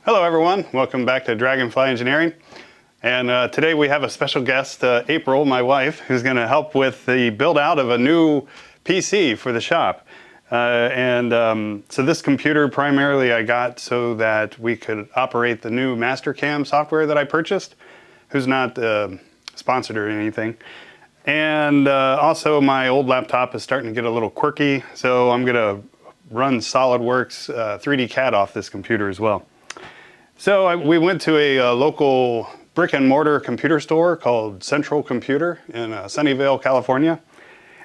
Hello everyone, welcome back to Dragonfly Engineering. And today we have a special guest, April, my wife, who's going to help with the build out of a new PC for the shop. So this computer primarily I got so that we could operate the new Mastercam software that I purchased, who's not sponsored or anything. And also my old laptop is starting to get a little quirky, so I'm going to run SolidWorks 3D CAD off this computer as well. So we went to a local brick and mortar computer store called Central Computer in Sunnyvale, California.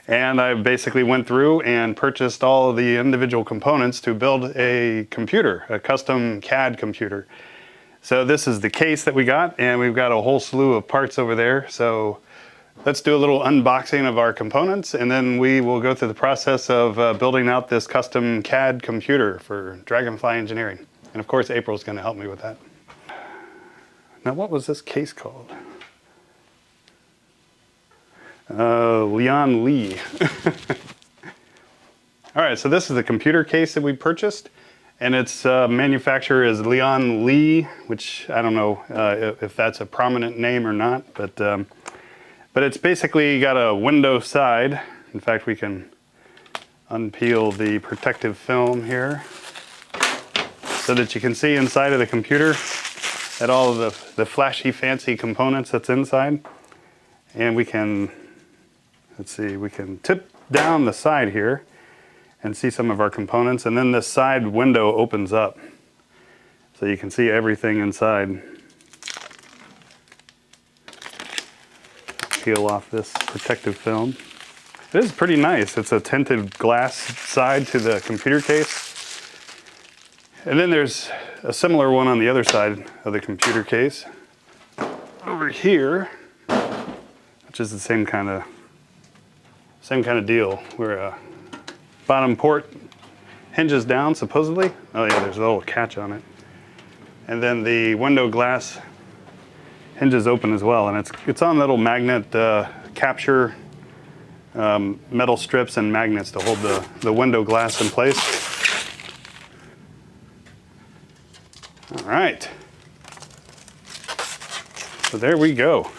And I basically went through and purchased all of the individual components to build a computer, a custom CAD computer. So this is the case that we got, and we've got a whole slew of parts over there. So let's do a little unboxing of our components, and then we will go through the process of building out this custom CAD computer for Dragonfly Engineering. And of course, April's going to help me with that. Now, what was this case called? Leon Lee. All right, so this is the computer case that we purchased, and its manufacturer is Leon Lee, which I don't know if that's a prominent name or not, but it's basically got a window side. In fact, we can unpeel the protective film here, so that you can see inside of the computer at all of the flashy, fancy components that's inside. And we can, let's see, we can tip down the side here and see some of our components. And then this side window opens up, so you can see everything inside. Peel off this protective film. It is pretty nice. It's a tinted glass side to the computer case. And then there's a similar one on the other side of the computer case over here, which is the same kind of deal, where bottom port hinges down supposedly. Oh yeah, there's a little catch on it. And then the window glass hinges open as well, and it's on little magnet capture metal strips and magnets to hold the window glass in place. All right, so there we go.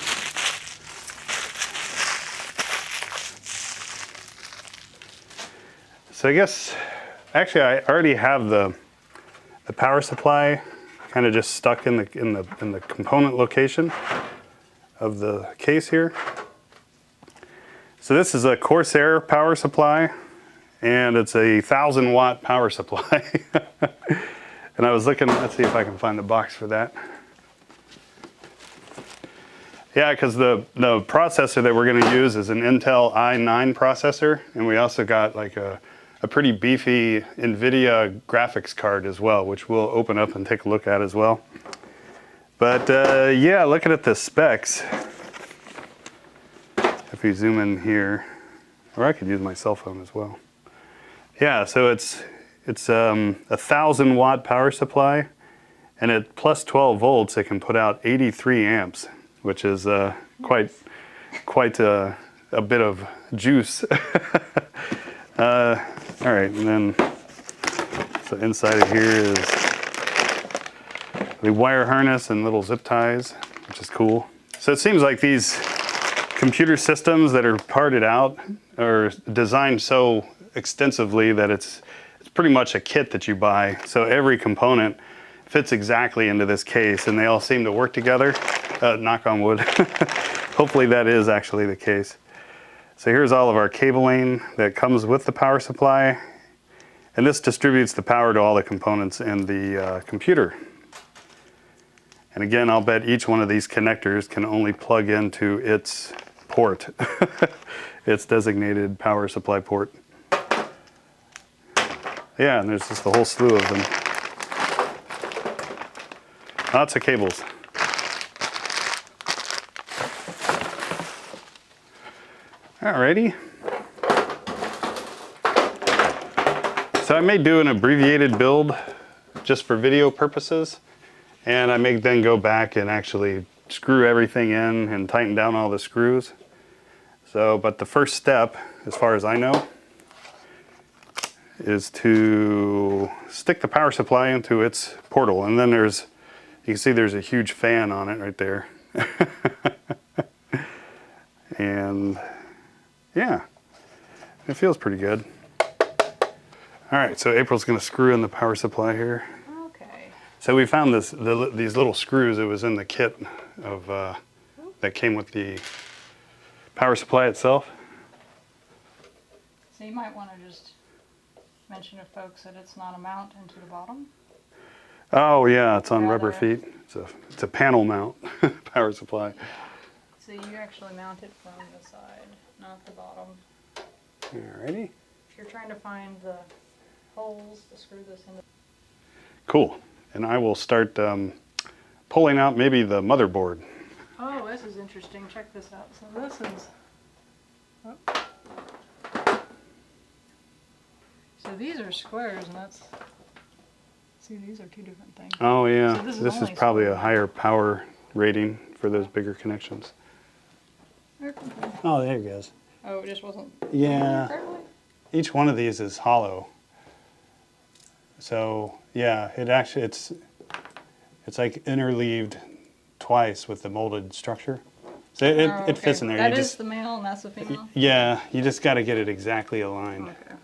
So I guess, actually I already have the power supply kind of just stuck in the component location of the case here. So this is a Corsair power supply, and it's a 1,000-watt power supply. And I was looking, let's see if I can find the box for that. Yeah, because the processor that we're going to use is an Intel i9 processor, and we also got like a pretty beefy NVIDIA graphics card as well, which we'll open up and take a look at as well. But yeah, looking at the specs, if we zoom in here, or I could use my cell phone as well. Yeah, so it's a 1,000-watt power supply, and at plus 12 volts it can put out 83 amps, which is quite a bit of juice. All right, and then so inside of here is the wire harness and little zip ties, which is cool. So it seems like these computer systems that are parted out are designed so extensively that it's pretty much a kit that you buy. So every component fits exactly into this case, and they all seem to work together. Knock on wood. Hopefully that is actually the case. So here's all of our cabling that comes with the power supply, and this distributes the power to all the components in the computer. And again, I'll bet each one of these connectors can only plug into its port, its designated power supply port. Yeah, and there's just a whole slew of them. Lots of cables. Alrighty. So I may do an abbreviated build just for video purposes, and I may then go back and actually screw everything in and tighten down all the screws. So, but the first step, as far as I know, is to stick the power supply into its portal, and then there's You can see there's a huge fan on it right there. And yeah, it feels pretty good. All right, so April's gonna screw in the power supply here. Okay. So we found these little screws. It was in the kit of that came with the power supply itself. So you might want to just mention to folks that it's not a mount into the bottom. Oh yeah, it's on rubber Rather- feet. It's a panel mount power supply. So you actually mount it from the side, not the bottom. Alrighty. If you're trying to find the holes to screw this into. Cool. And I will start pulling out maybe the motherboard. Oh, this is interesting. Check this out. So this is. Oh. So these are squares, and that's. See, these are two different things. Oh yeah, So this is this is only probably a square. higher power rating for those bigger connections. Oh, there it goes. Oh, it just wasn't. Yeah. Correctly? Each one of these is hollow. So yeah, it's like interleaved twice with the molded structure. So it Oh, fits in there. That You is just, the male, and that's the female. yeah, you just got to get it exactly aligned. Okay.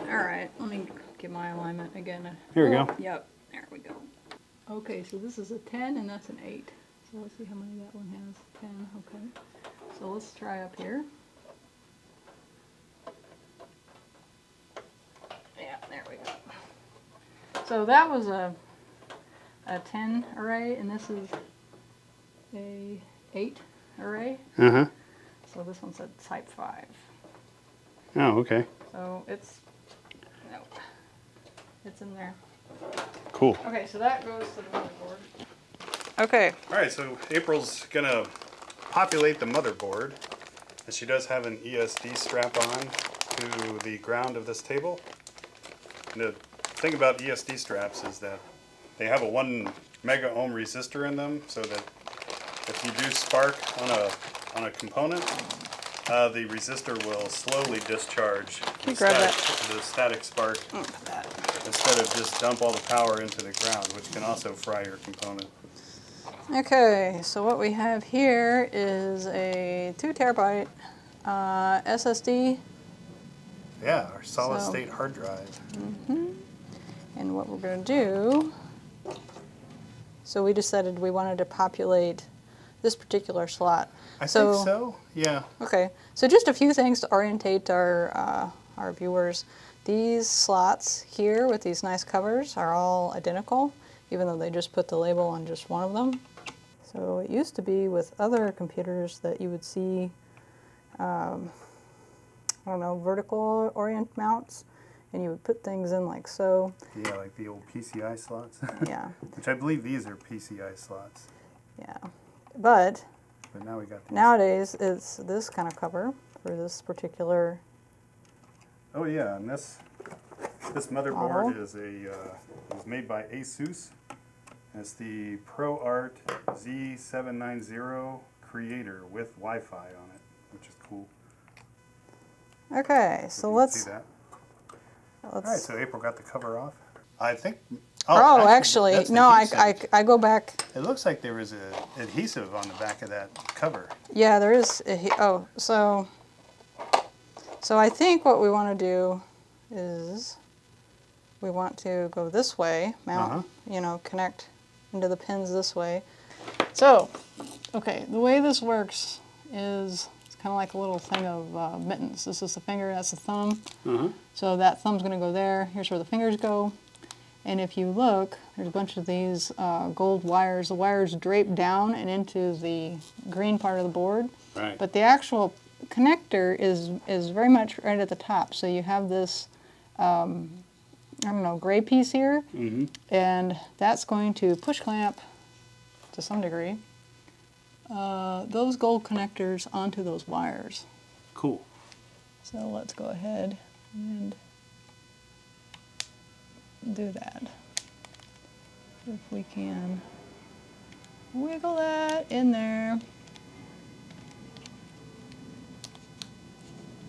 All right, let me get my alignment again. Here we go. Yep, there we go. Okay, so this is a 10 and that's an 8. So let's see how many that one has. 10, okay. So let's try up here. Yeah, there we go. So that was a 10 array, and this is a 8 array. Uh-huh. So this one's a type 5. Oh, okay. So it's, no, it's in there. Cool. Okay, so that goes to the motherboard. Okay. All right, so April's gonna populate the motherboard, and she does have an ESD strap on to the ground of this table. And the thing about ESD straps is that they have a 1 mega ohm resistor in them, so that if you do spark on a component, the resistor will slowly discharge the static spark instead of just dump all the power into the ground, which can also fry your component. Okay, so what we have here is a 2 terabyte SSD. Yeah, our solid state hard drive. And what we're going to do, so we decided we wanted to populate this particular slot. I think so, yeah. Okay, so just a few things to orientate our viewers. These slots here with these nice covers are all identical, even though they just put the label on just one of them. So it used to be with other computers that you would see, I don't know, vertical orient mounts, and you would put things in like so. Yeah, like the old PCI slots. Yeah. Which I believe these are PCI slots. Yeah. But now we got these. nowadays it's this kind of cover for this particular. Oh yeah, and this motherboard is was made by ASUS. It's the ProArt Z790 Creator with Wi-Fi on it, which is cool. Okay, so You can let's. see that. All right, so April got the cover off. I think. Oh, actually, that's no. adhesive. I go back. It looks like there was a adhesive on the back of that cover. Yeah, there is. Oh, so I think what we want to do is we want to go this way, mount, connect into the pins this way. So, okay, the way this works is it's kind of like a little thing of mittens. This is the finger, that's the thumb. So that thumb's going to go there. Here's where the fingers go. And if you look, there's a bunch of these gold wires. The wires drape down and into the green part of the board. Right. But the actual connector is very much right at the top. So you have this, I don't know, gray piece here. And that's going to push clamp, to some degree, those gold connectors onto those wires. Cool. So let's go ahead and do that. If we can wiggle that in there.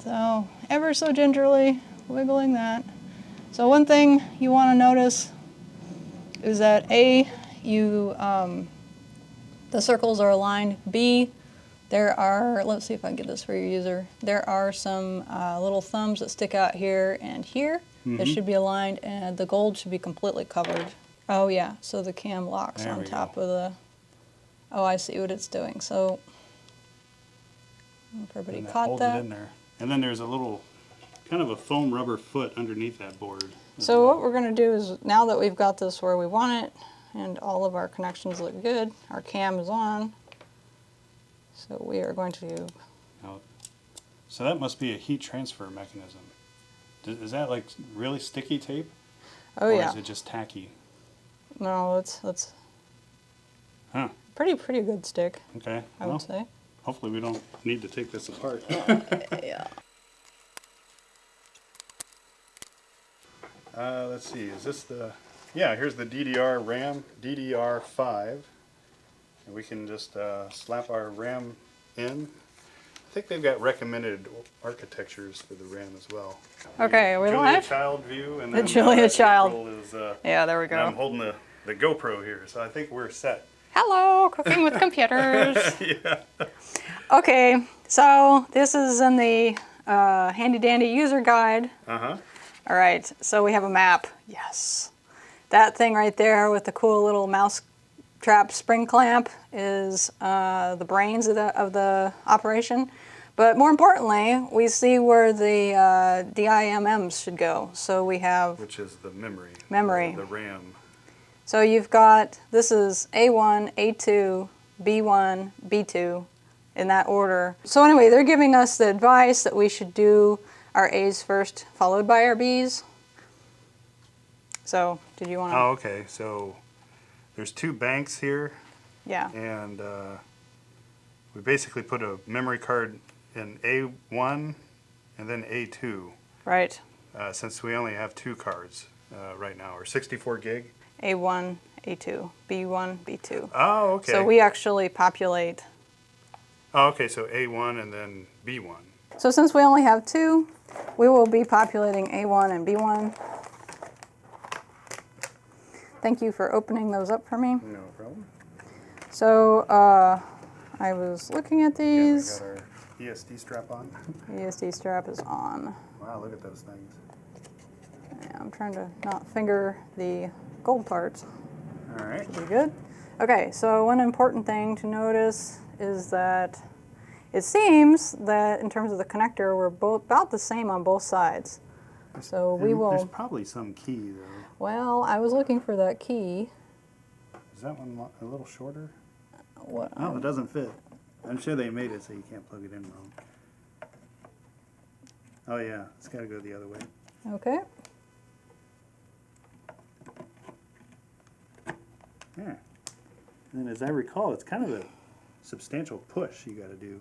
So ever so gingerly wiggling that. So one thing you want to notice is that A, the circles are aligned. B, there are, let's see if I can get this for your user. There are some little thumbs that stick out here and here. That should be aligned, and the gold should be completely covered. Oh yeah, so the cam locks There on we top go. of the, oh, I see what it's doing. So, I don't know if everybody And that caught holds that. it in there. And then there's a little, kind of a foam rubber foot underneath that board. So what we're going to do is, now that we've got this where we want it, and all of our connections look good, our cam is on, so we are going to, So that must be a heat transfer mechanism. Is that like really sticky tape? oh Or yeah, is it just tacky? no, it's Huh, pretty good stick, okay. I Well, would say. hopefully we don't need to take this apart. Yeah. Let's see, is this the, yeah, here's the DDR RAM, DDR5. And we can just slap our RAM in. I think they've got recommended architectures for the RAM as well. Okay, are we Julia live? Child view, and The then Julia Child. April is, Yeah, there we and I'm go. holding the GoPro here, so I think we're set. Hello, cooking with computers. Yeah. Okay, so this is in the handy dandy user guide. Uh-huh. All right, so we have a map. Yes. That thing right there with the cool little mouse trap spring clamp is the brains of the operation. But more importantly, we see where the DIMMs should go. So we have, Which is the memory. Memory. The RAM. so you've got, this is A1, A2, B1, B2 in that order. So anyway, they're giving us the advice that we should do our A's first, followed by our B's. So, did you want to? Oh, okay, so there's two banks here, Yeah. and we basically put a memory card in A1 and then A2, Right. since we only have two cards right now, or 64 gig. A1, A2, B1, B2. Oh, okay. So we actually populate. Oh, okay, so A1 and then B1. So since we only have two, we will be populating A1 and B1. Thank you for opening those up for me. No problem. So I was looking at Again, we these. got our ESD strap on. ESD strap is on. Wow, look at those things. Yeah, I'm trying to not finger the gold parts. All right. Pretty good. Okay, so one important thing to notice is that it seems that in terms of the connector, we're both about the same on both sides. So we There's will, probably some key, though. well, I was looking for that key. Is that one a little shorter? What, No, it doesn't fit. I'm sure they made it so you can't plug it in wrong. Oh yeah, it's got to go the other way. okay. Yeah. And as I recall, it's kind of a substantial push you got to do.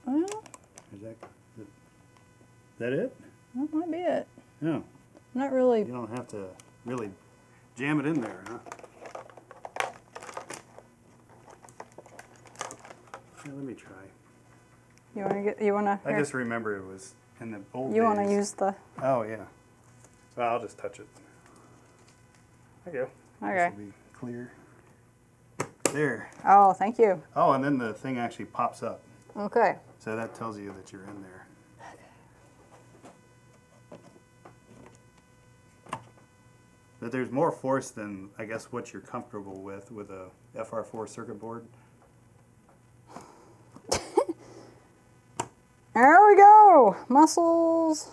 Well, Is that it? that might be it. No, Not really. you don't have to really jam it in there, huh? Yeah, let me try. You want to get, you want to, I just remember it was in the old days. you want to use the, Oh yeah. Well, I'll just touch it. There you go. okay. This will be clear. There. Oh, thank you. Oh, and then the thing actually pops up. Okay. So that tells you that you're in there. But there's more force than, I guess, what you're comfortable with a FR4 circuit board. There we go. Muscles.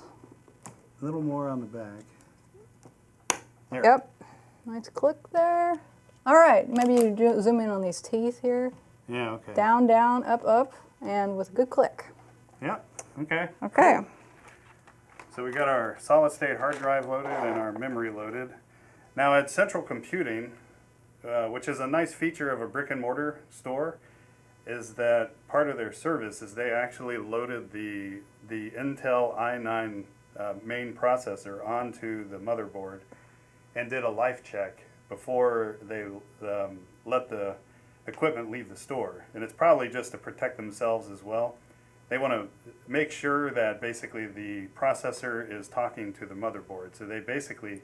A little more on the back. There. Yep. Nice click there. All right. Maybe you zoom in on these teeth here. Yeah, okay. Down, down, up, up, and with a good click. Yeah, okay. Okay. So we got our solid state hard drive loaded and our memory loaded. Now at Central Computing, which is a nice feature of a brick and mortar store, is that part of their service is they actually loaded the Intel i9 main processor onto the motherboard and did a life check before they let the equipment leave the store. And it's probably just to protect themselves as well. they want to make sure that basically the processor is talking to the motherboard. So they basically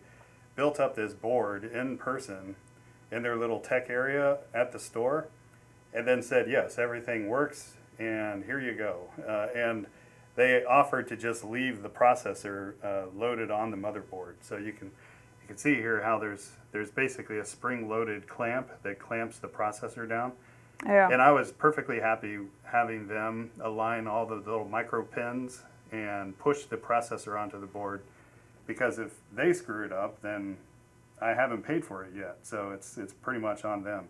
built up this board in person in their little tech area at the store, and then said, yes, everything works, and here you go. And they offered to just leave the processor loaded on the motherboard. So you can see here how there's basically a spring-loaded clamp that clamps the processor down. Yeah. And I was perfectly happy having them align all the little micro pins and push the processor onto the board, because if they screw it up, then I haven't paid for it yet. So it's pretty much on them.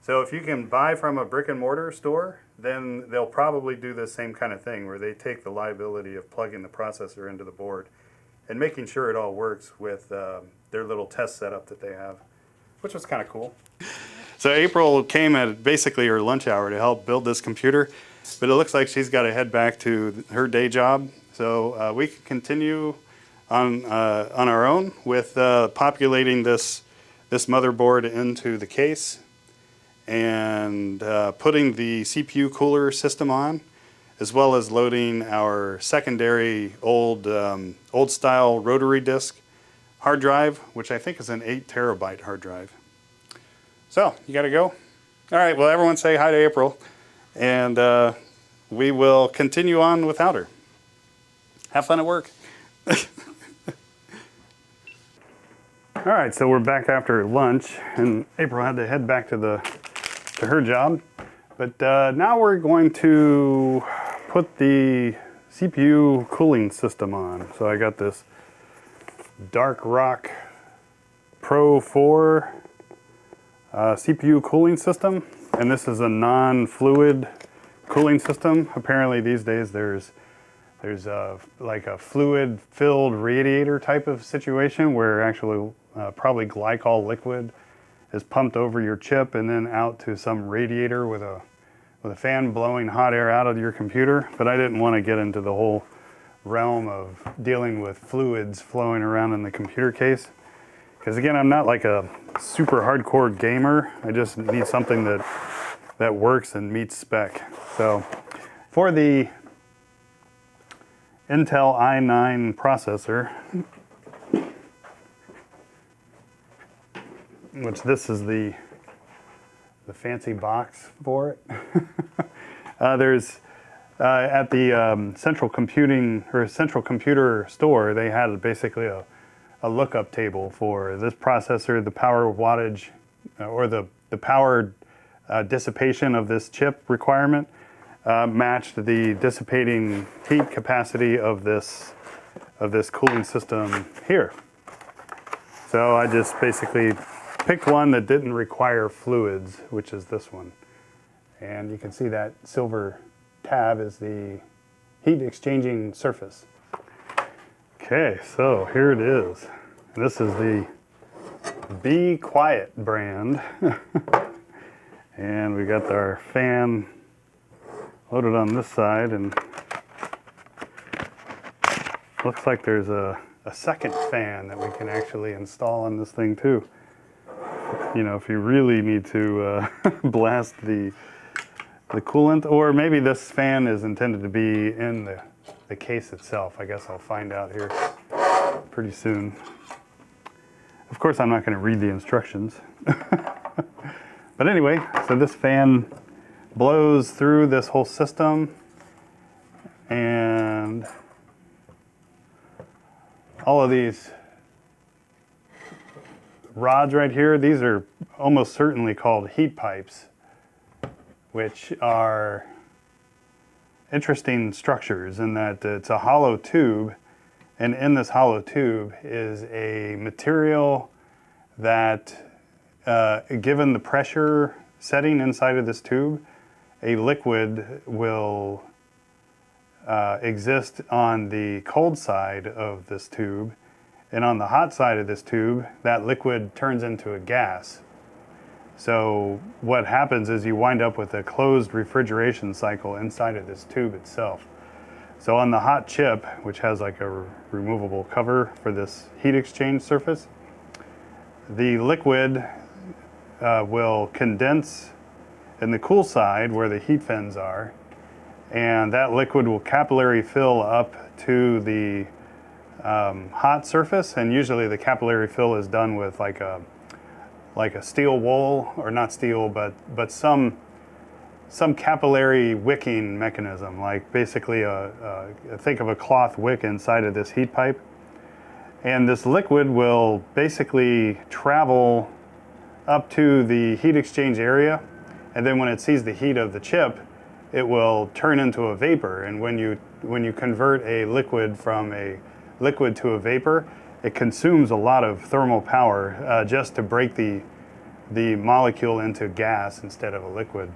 So if you can buy from a brick and mortar store, then they'll probably do the same kind of thing where they take the liability of plugging the processor into the board and making sure it all works with their little test setup that they have, which was kind of cool. So April came at basically her lunch hour to help build this computer, but it looks like she's got to head back to her day job. So we can continue on our own with populating this motherboard into the case and putting the CPU cooler system on, as well as loading our secondary old style rotary disk hard drive, which I think is an 8 terabyte hard drive. So, you gotta go? All right, well, everyone say hi to April, and we will continue on without her. Have fun at work. All right, so we're back after lunch, and April had to head back to her job. But now we're going to put the CPU cooling system on. So I got this Dark Rock Pro 4 CPU cooling system, and this is a non-fluid cooling system. Apparently these days there's like a fluid-filled radiator type of situation where actually probably glycol liquid is pumped over your chip and then out to some radiator with a fan blowing hot air out of your computer. But I didn't want to get into the whole realm of dealing with fluids flowing around in the computer case. Because again, I'm not like a super hardcore gamer. I just need something that works and meets spec. So for the Intel i9 processor, which this is the fancy box for it. There's at the central computer store, they had basically a lookup table for this processor, the power wattage, or the power dissipation of this chip requirement matched the dissipating heat capacity of this cooling system here. So I just basically picked one that didn't require fluids, which is this one. And you can see that silver tab is the heat exchanging surface. Okay, so here it is. This is the Be Quiet brand. And we got our fan loaded on this side, and looks like there's a second fan that we can actually install on this thing too. You know, if you really need to blast the coolant, or maybe this fan is intended to be in the case itself. I guess I'll find out here pretty soon. Of course, I'm not going to read the instructions. But anyway, so this fan blows through this whole system, and all of these rods right here, these are almost certainly called heat pipes, which are interesting structures in that it's a hollow tube, and in this hollow tube is a material that, given the pressure setting inside of this tube, a liquid will exist on the cold side of this tube, and on the hot side of this tube, that liquid turns into a gas. So what happens is you wind up with a closed refrigeration cycle inside of this tube itself. So on the hot chip, which has like a removable cover for this heat exchange surface, the liquid will condense in the cool side where the heat fins are, and that liquid will capillary fill up to the hot surface, and usually the capillary fill is done with like a steel wool, or not steel, but some capillary wicking mechanism, like basically think of a cloth wick inside of this heat pipe. And this liquid will basically travel up to the heat exchange area, and then when it sees the heat of the chip, it will turn into a vapor. And when you convert a liquid from a liquid to a vapor, it consumes a lot of thermal power just to break the molecule into gas instead of a liquid.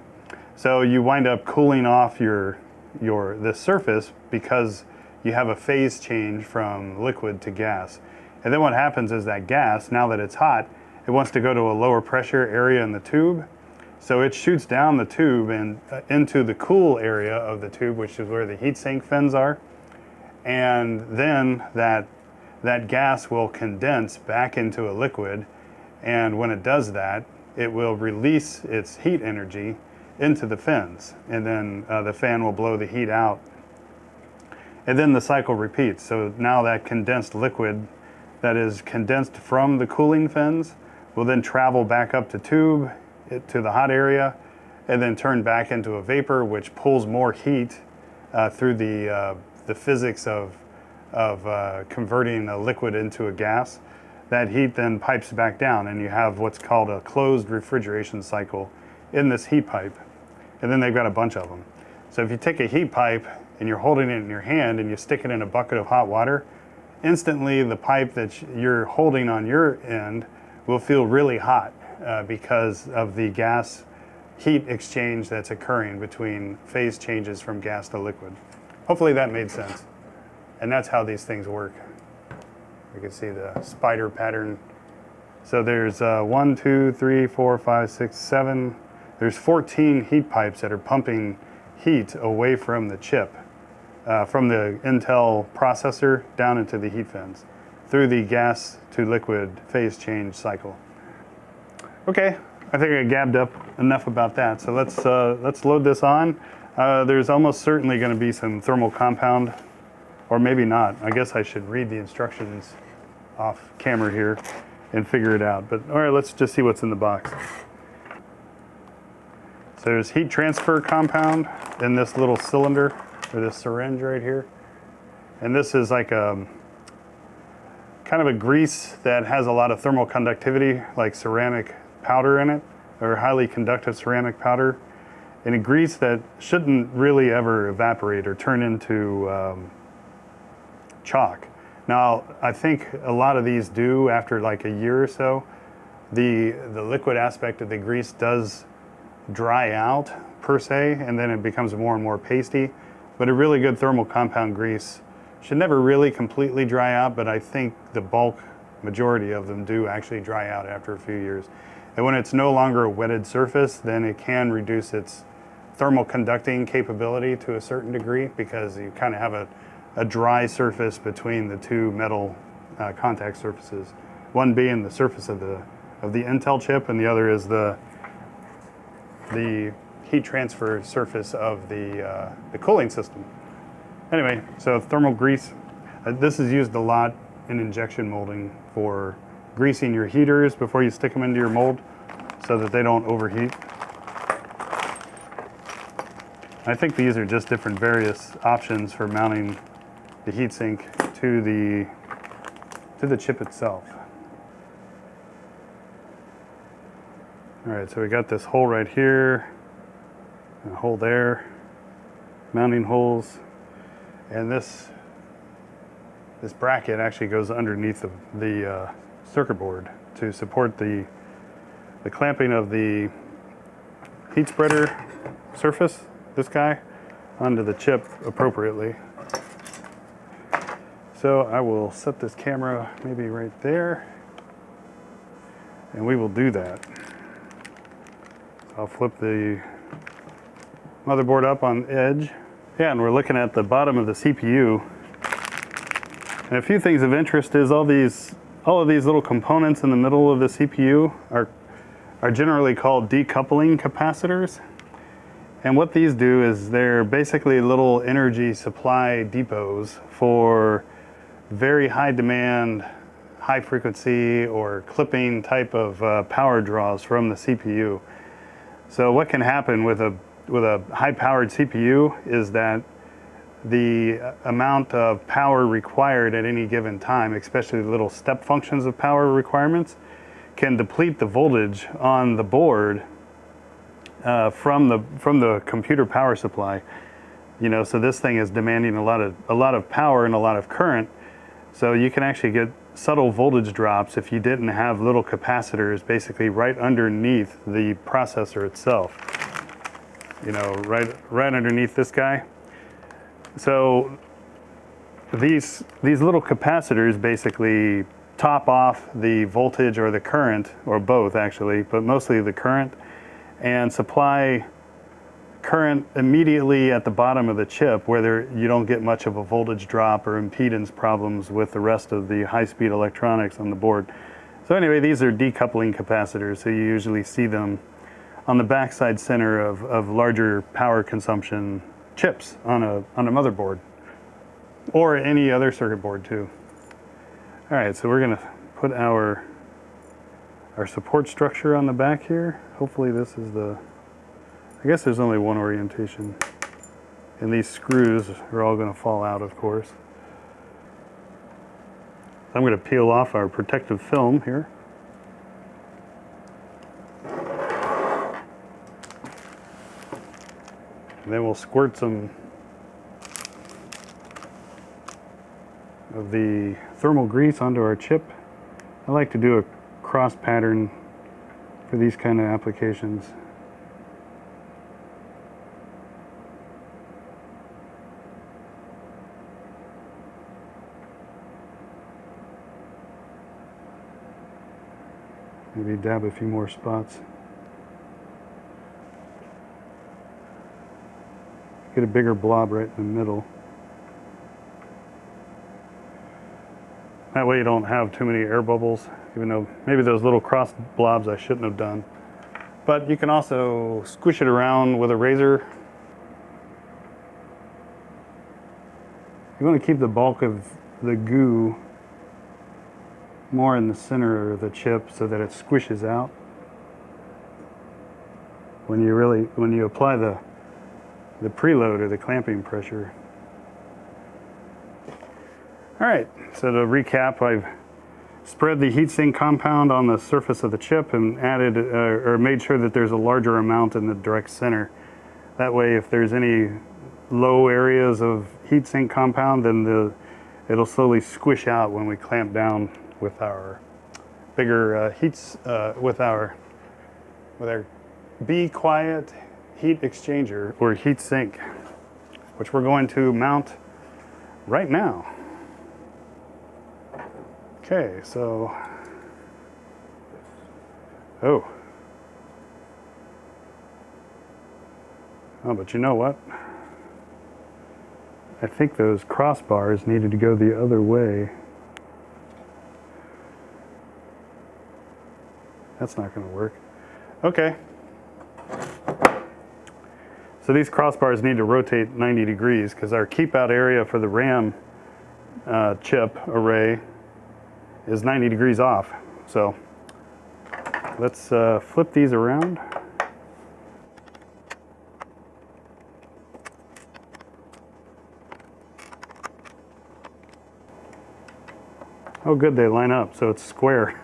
So you wind up cooling off this surface because you have a phase change from liquid to gas. And then what happens is that gas, now that it's hot, it wants to go to a lower pressure area in the tube. So it shoots down the tube and into the cool area of the tube, which is where the heat sink fins are. And then that gas will condense back into a liquid. And when it does that, it will release its heat energy into the fins. And then the fan will blow the heat out. And then the cycle repeats. So now that condensed liquid that is condensed from the cooling fins will then travel back up to tube, to the hot area, and then turn back into a vapor, which pulls more heat through the physics of converting a liquid into a gas. That heat then pipes back down, and you have what's called a closed refrigeration cycle in this heat pipe. And then they've got a bunch of them. So if you take a heat pipe and you're holding it in your hand and you stick it in a bucket of hot water, instantly the pipe that you're holding on your end will feel really hot because of the gas heat exchange that's occurring between phase changes from gas to liquid. Hopefully that made sense. And that's how these things work. You can see the spider pattern. So there's 1, 2, 3, 4, 5, 6, 7. There's 14 heat pipes that are pumping heat away from the chip, from the Intel processor down into the heat fins through the gas to liquid phase change cycle. Okay, I think I gabbed up enough about that. So let's load this on. There's almost certainly going to be some thermal compound, or maybe not. I guess I should read the instructions off camera here and figure it out. But all right, let's just see what's in the box. So there's heat transfer compound in this little cylinder, or this syringe right here. And this is like a kind of a grease that has a lot of thermal conductivity, like ceramic powder in it, or highly conductive ceramic powder. And a grease that shouldn't really ever evaporate or turn into chalk. Now, I think a lot of these do after like a year or so. The liquid aspect of the grease does dry out per se, and then it becomes more and more pasty. But a really good thermal compound grease should never really completely dry out, but I think the bulk majority of them do actually dry out after a few years. And when it's no longer a wetted surface, then it can reduce its thermal conducting capability to a certain degree, because you kind of have a dry surface between the two metal contact surfaces. One being the surface of the Intel chip, and the other is the heat transfer surface of the cooling system. Anyway, so thermal grease. This is used a lot in injection molding for greasing your heaters before you stick them into your mold so that they don't overheat. I think these are just different various options for mounting the heatsink to the chip itself. All right, so we got this hole right here, and a hole there, mounting holes, and this bracket actually goes underneath the circuit board to support the clamping of the heat spreader surface, this guy, onto the chip appropriately. So I will set this camera maybe right there, and we will do that. I'll flip the motherboard up on edge. Yeah, and we're looking at the bottom of the CPU. And a few things of interest is all of these little components in the middle of the CPU are generally called decoupling capacitors. And what these do is they're basically little energy supply depots for very high demand, high frequency or clipping type of power draws from the CPU. So what can happen with a high powered CPU is that the amount of power required at any given time, especially the little step functions of power requirements, can deplete the voltage on the board from the computer power supply. You know, so this thing is demanding a lot of power and a lot of current. So you can actually get subtle voltage drops if you didn't have little capacitors basically right underneath the processor itself. You know, right underneath this guy. So these little capacitors basically top off the voltage or the current, or both actually, but mostly the current, and supply current immediately at the bottom of the chip where you don't get much of a voltage drop or impedance problems with the rest of the high-speed electronics on the board. So anyway, these are decoupling capacitors, so you usually see them on the backside center of larger power consumption chips on a motherboard, or any other circuit board too. All right, so we're gonna put our support structure on the back here. Hopefully this is I guess there's only one orientation. And these screws are all gonna fall out, of course. I'm gonna peel off our protective film here. And then we'll squirt some of the thermal grease onto our chip. I like to do a cross pattern for these kind of applications. Maybe dab a few more spots. Get a bigger blob right in the middle. That way you don't have too many air bubbles, even though maybe those little cross blobs I shouldn't have done. But you can also squish it around with a razor. You want to keep the bulk of the goo more in the center of the chip so that it squishes out. When you apply the preload or the clamping pressure. All right, so to recap, I've spread the heatsink compound on the surface of the chip and added or made sure that there's a larger amount in the direct center. That way, if there's any low areas of heatsink compound, then it'll slowly squish out when we clamp down with our bigger with our Be Quiet heat exchanger or heat sink, which we're going to mount right now. Okay, so, oh, but you know what? I think those crossbars needed to go the other way. That's not going to work. Okay. So these crossbars need to rotate 90 degrees because our keep out area for the RAM chip array is 90 degrees off. So let's flip these around. Oh good, they line up, so it's square.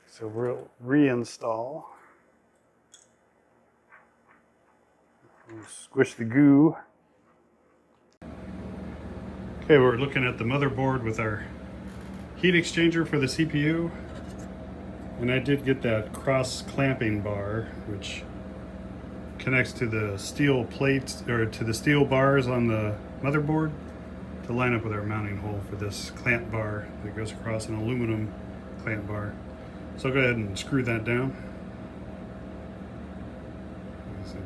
So we'll reinstall. We'll squish the goo. Okay, we're looking at the motherboard with our heat exchanger for the CPU. And I did get that cross clamping bar, which connects to the steel plates, or to the steel bars on the motherboard to line up with our mounting hole for this clamp bar that goes across an aluminum clamp bar. So I'll go ahead and screw that down.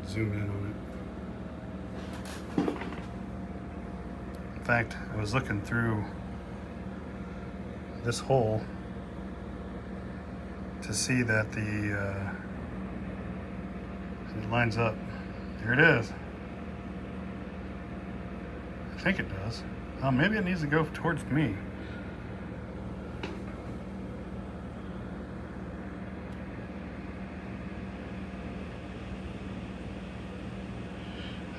Zoom in on it. In fact, I was looking through this hole to see that it lines up. Here it is. I think it does. Oh, maybe it needs to go towards me.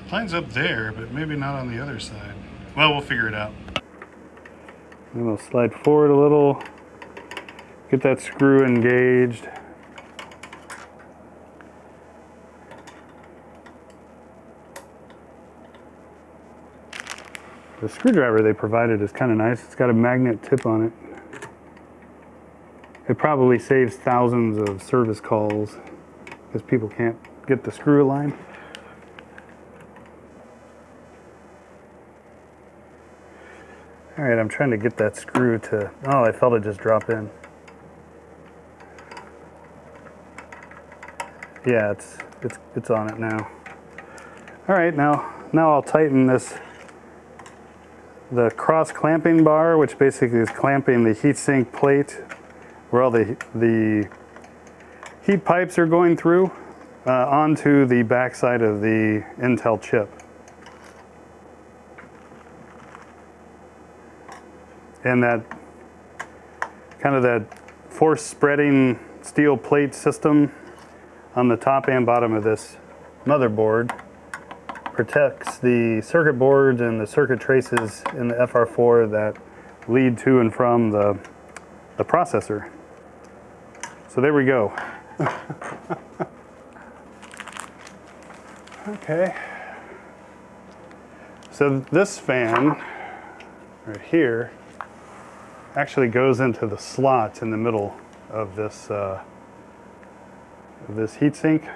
It lines up there, but maybe not on the other side. Well, we'll figure it out. And we'll slide forward a little, get that screw engaged. The screwdriver they provided is kind of nice. It's got a magnet tip on it. It probably saves thousands of service calls because people can't get the screw aligned. All right, I'm trying to get that screw to, oh, I felt it just drop in. Yeah, it's on it now. All right, now I'll tighten the cross clamping bar, which basically is clamping the heatsink plate where all the heat pipes are going through onto the backside of the Intel chip. And that kind of that force spreading steel plate system on the top and bottom of this motherboard protects the circuit boards and the circuit traces in the FR4 that lead to and from the processor. So there we go. Okay. So this fan right here actually goes into the slot in the middle of this heatsink.